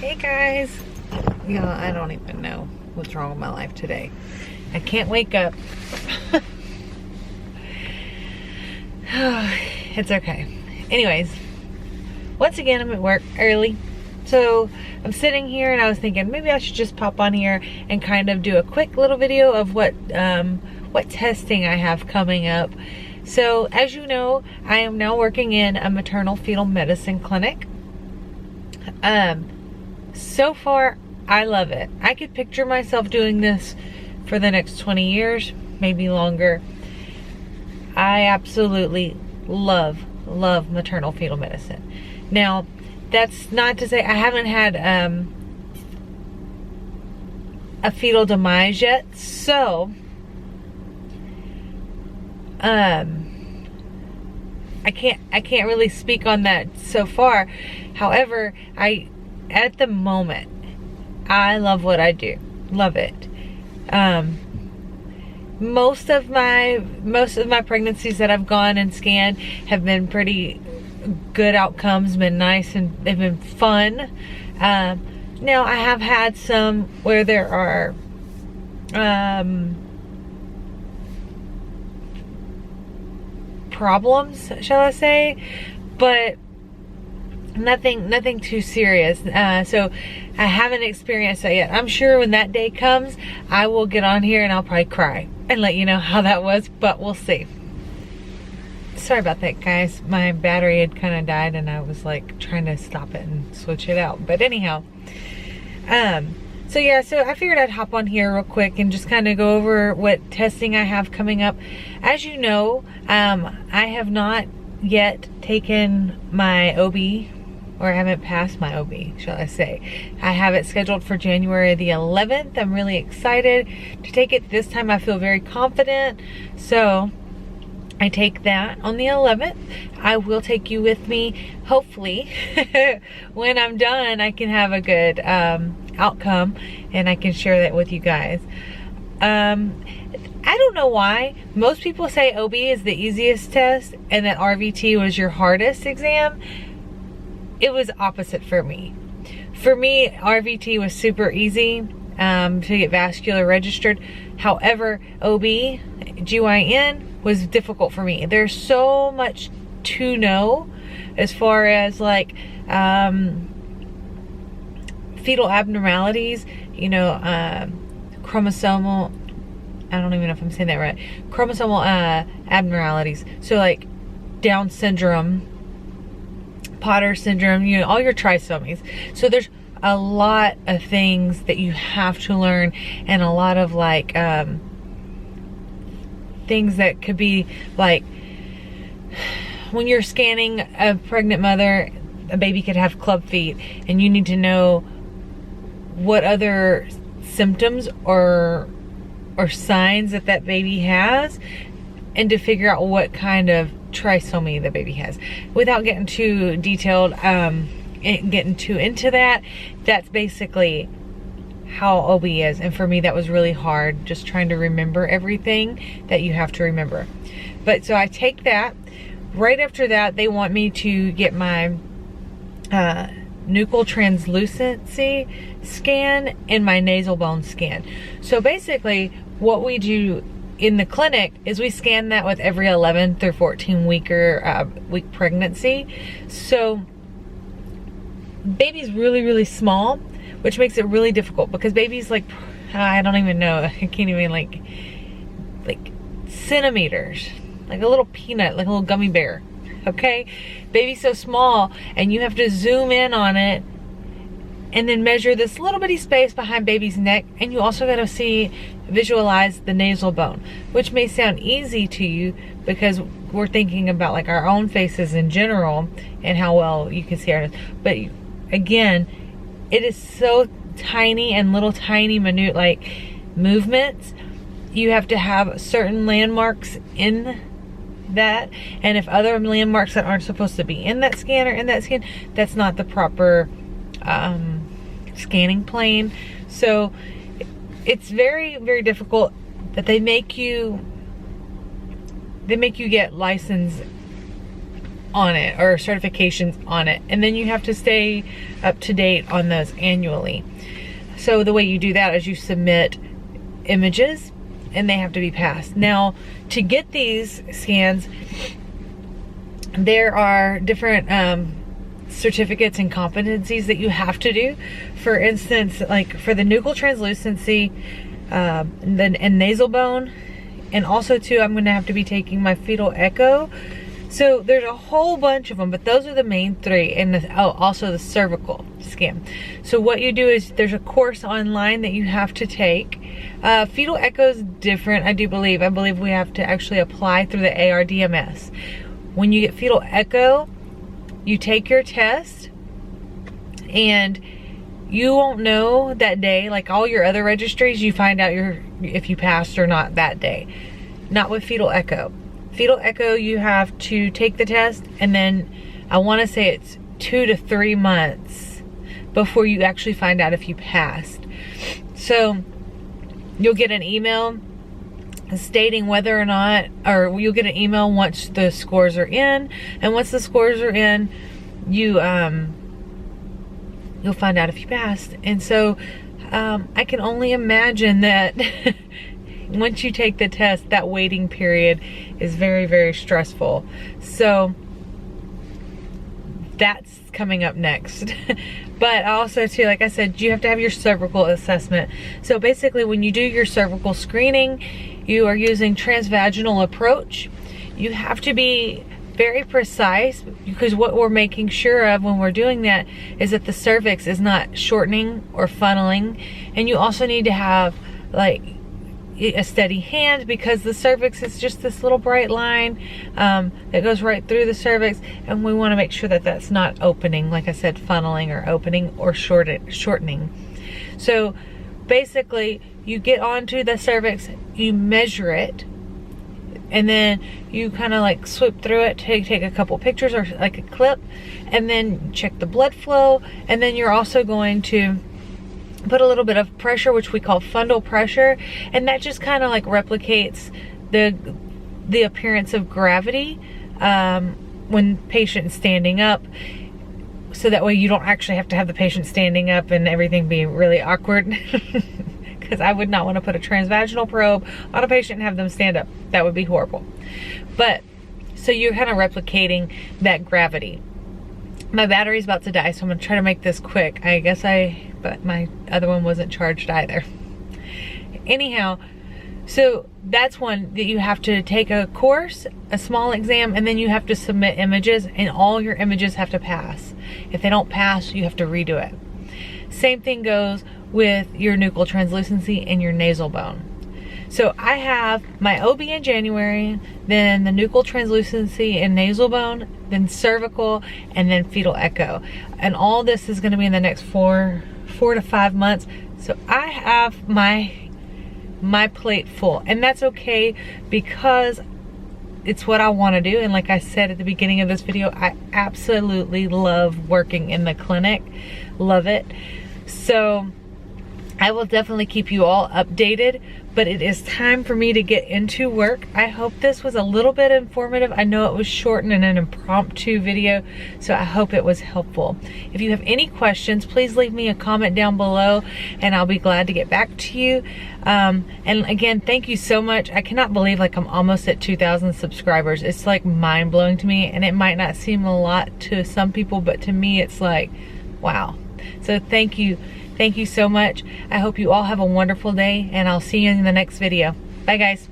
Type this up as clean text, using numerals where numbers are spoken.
Hey guys. Yeah, I don't even know what's wrong with my life today. I can't wake up. It's okay. Anyways, once again, I'm at work early. So I'm sitting here and I was thinking maybe I should just pop on here and kind of do a quick little video of what testing I have coming up. So as you know, I am now working in a maternal fetal medicine clinic. So far, I love it. I could picture myself doing this for the next 20 years, maybe longer. I absolutely love maternal fetal medicine. Now, that's not to say I haven't had a fetal demise yet, so I can't really speak on that so far. However, at the moment, I love what I do. Love it. Most of my pregnancies that I've gone and scanned have been pretty good outcomes, been nice, and they've been fun. Now I have had some where there are problems, shall I say, but nothing too serious. So I haven't experienced that yet. I'm sure when that day comes, I will get on here and I'll probably cry and let you know how that was, but we'll see. Sorry about that, guys. My battery had kind of died and I was like trying to stop it and switch it out. But anyhow, so yeah, so I figured I'd hop on here real quick and just kind of go over what testing I have coming up. As you know, I have not yet taken my OB, or I haven't passed my OB, shall I say. I have it scheduled for January the 11th. I'm really excited to take it. This time I feel very confident. So I take that on the 11th. I will take you with me. Hopefully, when I'm done, I can have a good outcome and I can share that with you guys. I don't know why. Most people say OB is the easiest test and that RVT was your hardest exam. It was opposite for me. For me, RVT was super easy to get vascular registered. However, OB, GYN was difficult for me. There's so much to know as far as like fetal abnormalities, you know, chromosomal, I don't even know if I'm saying that right, chromosomal abnormalities. So like Down syndrome, Potter syndrome, you know, all your trisomies. So there's a lot of things that you have to learn, and a lot of like things that could be like when you're scanning a pregnant mother, a baby could have club feet, and you need to know what other symptoms or signs that baby has, and to figure out what kind of trisomy the baby has. Without getting too detailed, getting too into that, that's basically how OB is. And for me, that was really hard, just trying to remember everything that you have to remember. But so I take that. Right after that, they want me to get my Nuchal translucency scan and my nasal bone scan. So basically, what we do in the clinic is we scan that with every 11 through 14 week pregnancy. So baby's really small, which makes it really difficult because baby's like, I don't even know, I can't even like centimeters, like a little peanut, like a little gummy bear. Okay, baby's so small, and you have to zoom in on it and then measure this little bitty space behind baby's neck, and you also got to visualize the nasal bone, which may sound easy to you because we're thinking about like our own faces in general and how well you can see ours. But again, it is so tiny and little tiny minute like movements. You have to have certain landmarks in that, and if other landmarks that aren't supposed to be in that scan or in that scan, that's not the proper scanning plane. So it's very difficult that they make you get licensed on it, or certifications on it, and then you have to stay up to date on those annually. So the way you do that is you submit images and they have to be passed. Now, to get these scans, there are different certificates and competencies that you have to do. For instance, like for the nuchal translucency and nasal bone, and also too, I'm going to have to be taking my fetal echo. So there's a whole bunch of them, but those are the main three, and also the cervical scan. So what you do is there's a course online that you have to take. Fetal echo is different, I believe we have to actually apply through the ARDMS. When you get fetal echo, you take your test, and you won't know that day, like all your other registries, you find out if you passed or not that day. Not with fetal echo. Fetal echo, you have to take the test, and then I want to say it's 2 to 3 months before you actually find out if you passed. So you'll get an email stating whether or not, or you'll get an email once the scores are in, and once the scores are in, you'll find out if you passed. And so I can only imagine that once you take the test, that waiting period is very, very stressful. So that's coming up next. But also too, like I said, you have to have your cervical assessment. So basically when you do your cervical screening, you are using transvaginal approach. You have to be very precise, because what we're making sure of when we're doing that is that the cervix is not shortening or funneling. And you also need to have like a steady hand, because the cervix is just this little bright line that goes right through the cervix, and we want to make sure that that's not opening, like I said, funneling or opening or shortening. So basically you get onto the cervix, you measure it, and then you kind of like swoop through it, take a couple pictures or like a clip, and then check the blood flow. And then you're also going to put a little bit of pressure, which we call fundal pressure, and that just kind of like replicates the appearance of gravity when patient's standing up, so that way you don't actually have to have the patient standing up and everything be really awkward. Because I would not want to put a transvaginal probe on a patient and have them stand up. That would be horrible. But so you're kind of replicating that gravity. My battery's about to die, so I'm gonna try to make this quick. But my other one wasn't charged either. Anyhow, so that's one that you have to take a course, a small exam, and then you have to submit images, and all your images have to pass. If they don't pass, you have to redo it. Same thing goes with your nuchal translucency and your nasal bone. So I have my OB in January, then the nuchal translucency and nasal bone, then cervical, and then fetal echo. And all this is gonna be in the next four to 5 months. So I have my plate full, and that's okay, because it's what I want to do. And like I said at the beginning of this video, I absolutely love working in the clinic. Love it. So I will definitely keep you all updated, but it is time for me to get into work. I hope this was a little bit informative. I know it was short and an impromptu video, so I hope it was helpful. If you have any questions, please leave me a comment down below, and I'll be glad to get back to you. And again, thank you so much. I cannot believe like I'm almost at 2,000 subscribers. It's like mind-blowing to me, and it might not seem a lot to some people, but to me it's like, wow. So thank you. Thank you so much. I hope you all have a wonderful day, and I'll see you in the next video. Bye guys.